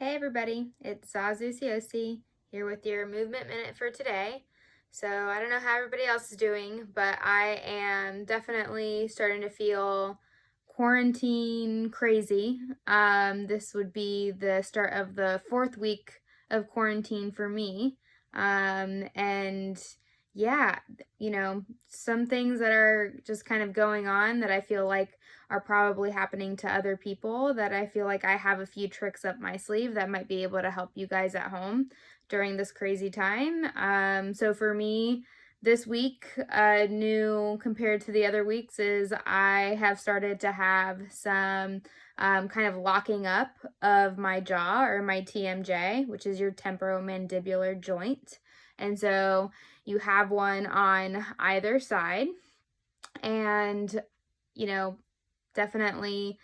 Hey everybody, it's Zazu Siosi here with your movement minute for today. So I don't know how everybody else is doing, but I am definitely starting to feel quarantine crazy. This would be the start of the fourth week of quarantine for me. And yeah, some things that are just kind of going on that I feel like are probably happening to other people, that I feel like I have a few tricks up my sleeve that might be able to help you guys at home during this crazy time. So for me, this week, new compared to the other weeks, is I have started to have some kind of locking up of my jaw, or my TMJ, which is your temporomandibular joint. And so you have one on either side, and you know, definitely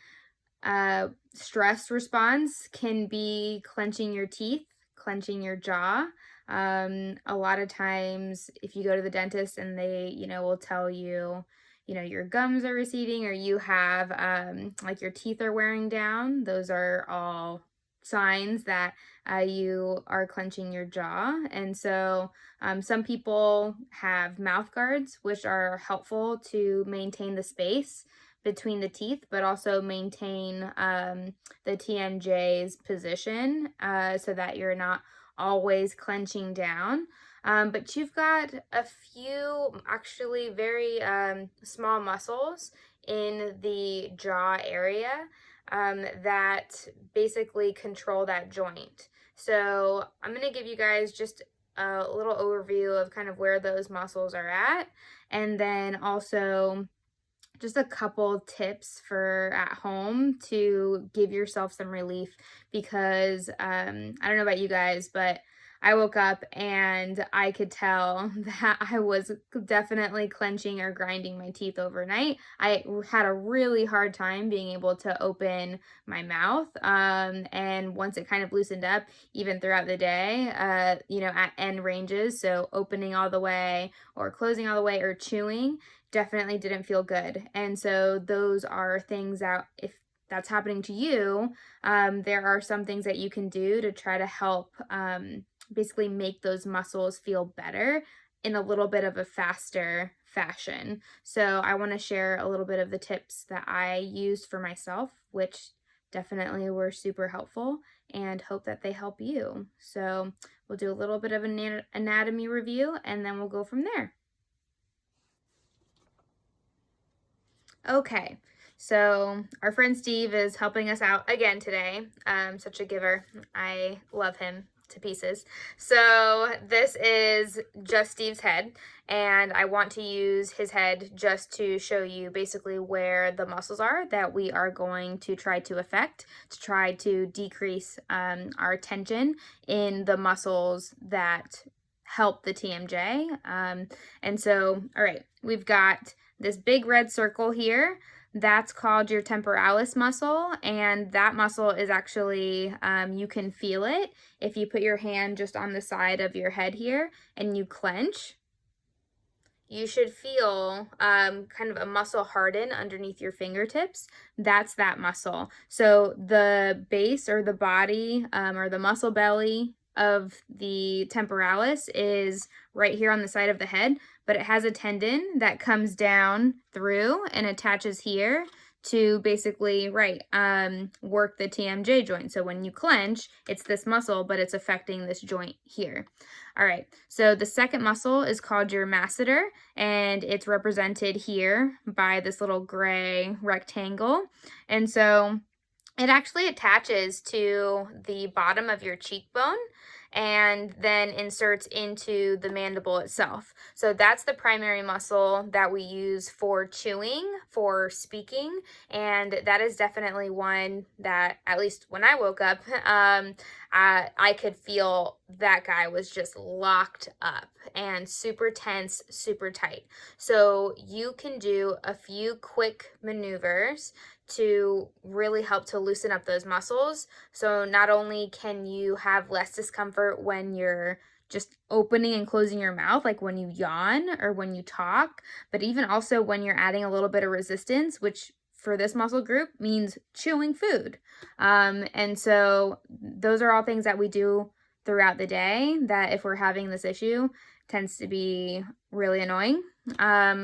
stress response can be clenching your teeth, clenching your jaw. A lot of times, if you go to the dentist and they, will tell you, your gums are receding, or you have like your teeth are wearing down, those are all signs that you are clenching your jaw. And so some people have mouth guards, which are helpful to maintain the space between the teeth, but also maintain the TMJ's position so that you're not always clenching down. But you've got a few actually very small muscles in the jaw area that basically control that joint. So I'm going to give you guys just a little overview of kind of where those muscles are at, and then also just a couple tips for at home to give yourself some relief, because I don't know about you guys, but I woke up and I could tell that I was definitely clenching or grinding my teeth overnight. I had a really hard time being able to open my mouth. And once it kind of loosened up, even throughout the day, at end ranges, so opening all the way or closing all the way or chewing, definitely didn't feel good. And so those are things that, if that's happening to you, there are some things that you can do to try to help basically make those muscles feel better in a little bit of a faster fashion. So I want to share a little bit of the tips that I used for myself, which definitely were super helpful, and hope that they help you. So we'll do a little bit of an anatomy review, and then we'll go from there. Okay, so our friend Steve is helping us out again today. Such a giver. I love him to pieces. So this is just Steve's head, and I want to use his head just to show you basically where the muscles are that we are going to try to affect, to try to decrease our tension in the muscles that help the TMJ. And so, all right, we've got this big red circle here. That's called your temporalis muscle, and that muscle is actually, you can feel it if you put your hand just on the side of your head here and you clench. You should feel kind of a muscle harden underneath your fingertips. That's that muscle. So the base, or the body, or the muscle belly of the temporalis is right here on the side of the head, but it has a tendon that comes down through and attaches here to basically, work the TMJ joint. So when you clench, it's this muscle, but it's affecting this joint here. All right, so the second muscle is called your masseter, and it's represented here by this little gray rectangle. And so it actually attaches to the bottom of your cheekbone and then inserts into the mandible itself. So that's the primary muscle that we use for chewing, for speaking, and that is definitely one that, at least when I woke up, I could feel that guy was just locked up and super tense, super tight. So you can do a few quick maneuvers to really help to loosen up those muscles. So not only can you have less discomfort when you're just opening and closing your mouth, like when you yawn or when you talk, but even also when you're adding a little bit of resistance, which for this muscle group means chewing food. And so those are all things that we do throughout the day that if we're having this issue tends to be really annoying.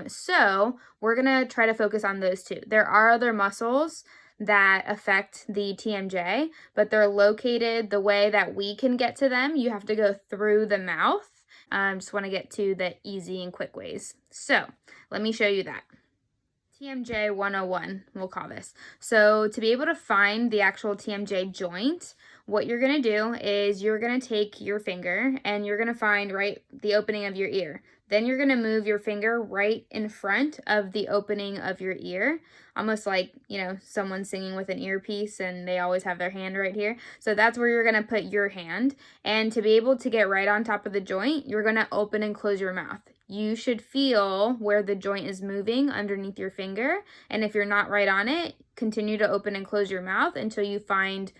So we're gonna try to focus on those two. There are other muscles that affect the TMJ, but they're located the way that we can get to them. You have to go through the mouth. Just want to get to the easy and quick ways. So let me show you that. TMJ 101, we'll call this. So to be able to find the actual TMJ joint, what you're going to do is you're going to take your finger and you're going to find right the opening of your ear. Then you're going to move your finger right in front of the opening of your ear, almost like, you know, someone singing with an earpiece and they always have their hand right here. So that's where you're going to put your hand. And to be able to get right on top of the joint, you're going to open and close your mouth. You should feel where the joint is moving underneath your finger. And if you're not right on it, continue to open and close your mouth until you find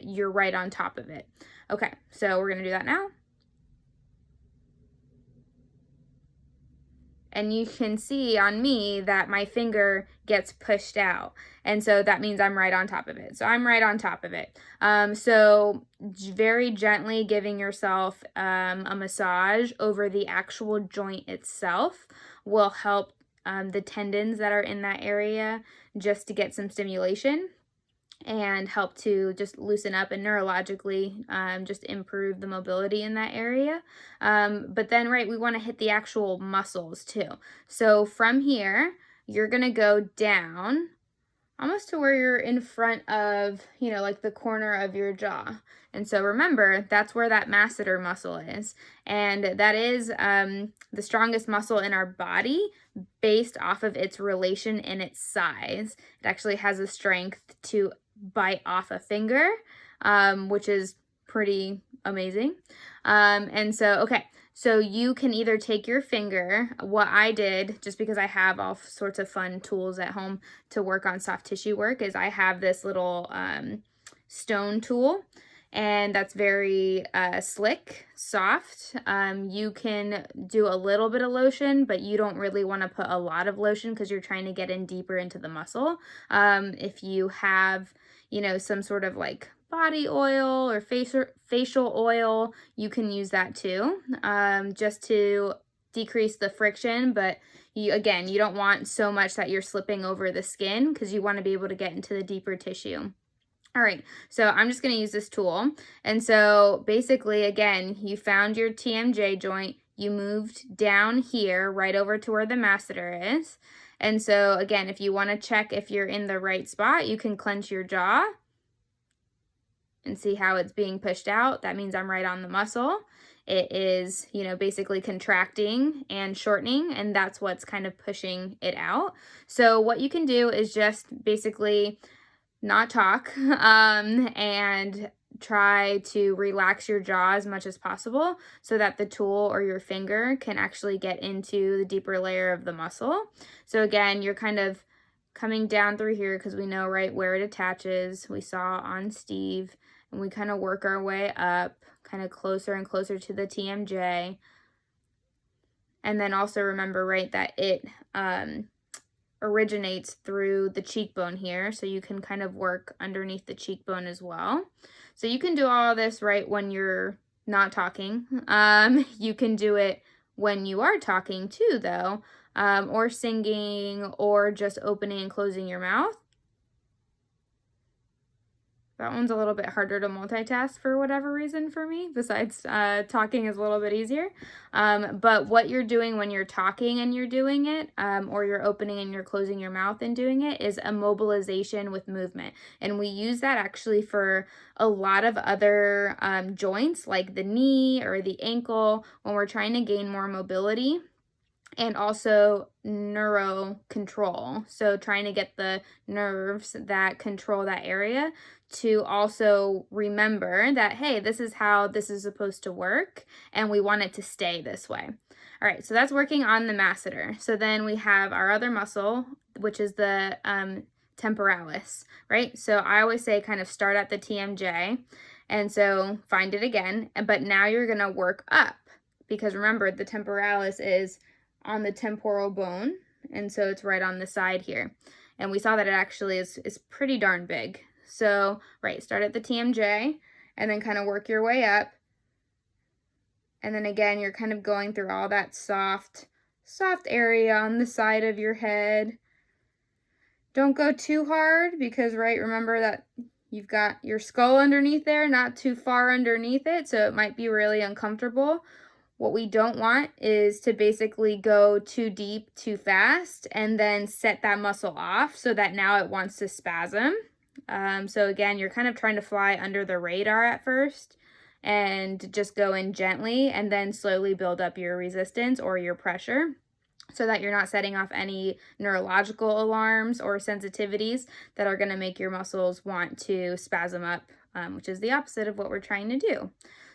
you're right on top of it. Okay, so we're going to do that now. And you can see on me that my finger gets pushed out. And so that means I'm right on top of it. So I'm right on top of it. So very gently giving yourself a massage over the actual joint itself will help the tendons that are in that area just to get some stimulation and help to just loosen up and neurologically just improve the mobility in that area. But then, right, we want to hit the actual muscles too. So from here, you're going to go down almost to where you're in front of, you know, like the corner of your jaw. And so remember, that's where that masseter muscle is. And that is the strongest muscle in our body based off of its relation in its size. It actually has a strength to bite off a finger, which is pretty amazing. And so, okay, so you can either take your finger, what I did, just because I have all sorts of fun tools at home to work on soft tissue work, is I have this little stone tool, and that's very slick, soft. You can do a little bit of lotion, but you don't really want to put a lot of lotion because you're trying to get in deeper into the muscle. If you have, you know, some sort of like body oil or facial oil, you can use that too, just to decrease the friction. But you don't want so much that you're slipping over the skin because you want to be able to get into the deeper tissue. All right, so I'm just going to use this tool. And so basically, again, you found your TMJ joint, you moved down here right over to where the masseter is. And so again, if you want to check if you're in the right spot, you can clench your jaw and see how it's being pushed out. That means I'm right on the muscle. It is, you know, basically contracting and shortening, and that's what's kind of pushing it out. So what you can do is just basically not talk and try to relax your jaw as much as possible so that the tool or your finger can actually get into the deeper layer of the muscle. So again, you're kind of coming down through here because we know right where it attaches. We saw on Steve, and we kind of work our way up, kind of closer and closer to the TMJ. And then also remember, right, that it originates through the cheekbone here, so you can kind of work underneath the cheekbone as well. So you can do all of this right when you're not talking. You can do it when you are talking too, though, or singing, or just opening and closing your mouth. That one's a little bit harder to multitask for whatever reason for me, besides talking is a little bit easier. But what you're doing when you're talking and you're doing it, or you're opening and you're closing your mouth and doing it, is a mobilization with movement. And we use that actually for a lot of other joints, like the knee or the ankle, when we're trying to gain more mobility. And also neuro control. So trying to get the nerves that control that area to also remember that, hey, this is how this is supposed to work, and we want it to stay this way. All right, so that's working on the masseter. So then we have our other muscle, which is the temporalis, right? So I always say kind of start at the TMJ, and so find it again, but now you're gonna work up, because remember, the temporalis is on the temporal bone, and so it's right on the side here. And we saw that it actually is pretty darn big. So, right, start at the TMJ and then kind of work your way up. And then again, you're kind of going through all that soft area on the side of your head. Don't go too hard because, right, remember that you've got your skull underneath there, not too far underneath it, so it might be really uncomfortable. What we don't want is to basically go too deep too fast and then set that muscle off so that now it wants to spasm. So again, you're kind of trying to fly under the radar at first and just go in gently and then slowly build up your resistance or your pressure so that you're not setting off any neurological alarms or sensitivities that are going to make your muscles want to spasm up, which is the opposite of what we're trying to do.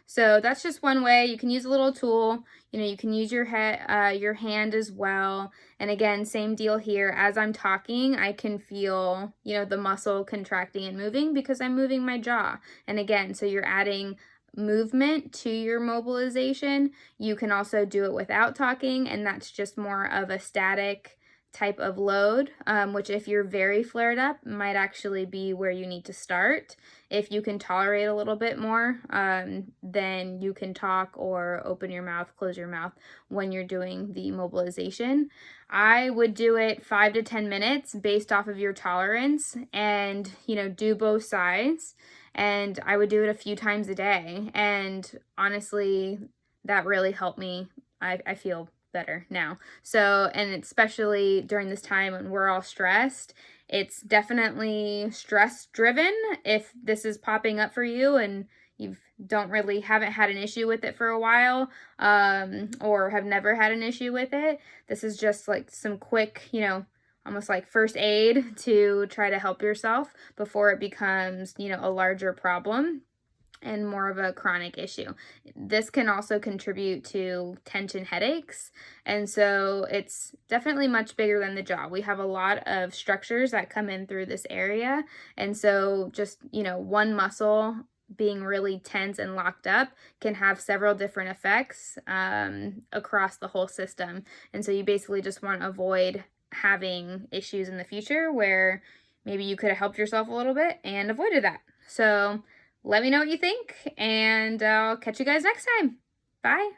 So that's just one way. You can use a little tool. You can use your hand as well. And again, same deal here. As I'm talking, I can feel, the muscle contracting and moving because I'm moving my jaw. And again, so you're adding movement to your mobilization. You can also do it without talking, and that's just more of a static type of load, which if you're very flared up might actually be where you need to start. If you can tolerate a little bit more, then you can talk or open your mouth, close your mouth when you're doing the mobilization. I would do it 5 to 10 minutes based off of your tolerance and, do both sides. And I would do it a few times a day. And honestly, that really helped me. I feel better now. So, and especially during this time when we're all stressed, it's definitely stress driven. If this is popping up for you and you haven't had an issue with it for a while, or have never had an issue with it, this is just like some quick, almost like first aid to try to help yourself before it becomes, a larger problem and more of a chronic issue. This can also contribute to tension headaches. And so it's definitely much bigger than the jaw. We have a lot of structures that come in through this area. And so just, one muscle being really tense and locked up can have several different effects across the whole system. And so you basically just want to avoid having issues in the future where maybe you could have helped yourself a little bit and avoided that. So let me know what you think, and I'll catch you guys next time. Bye.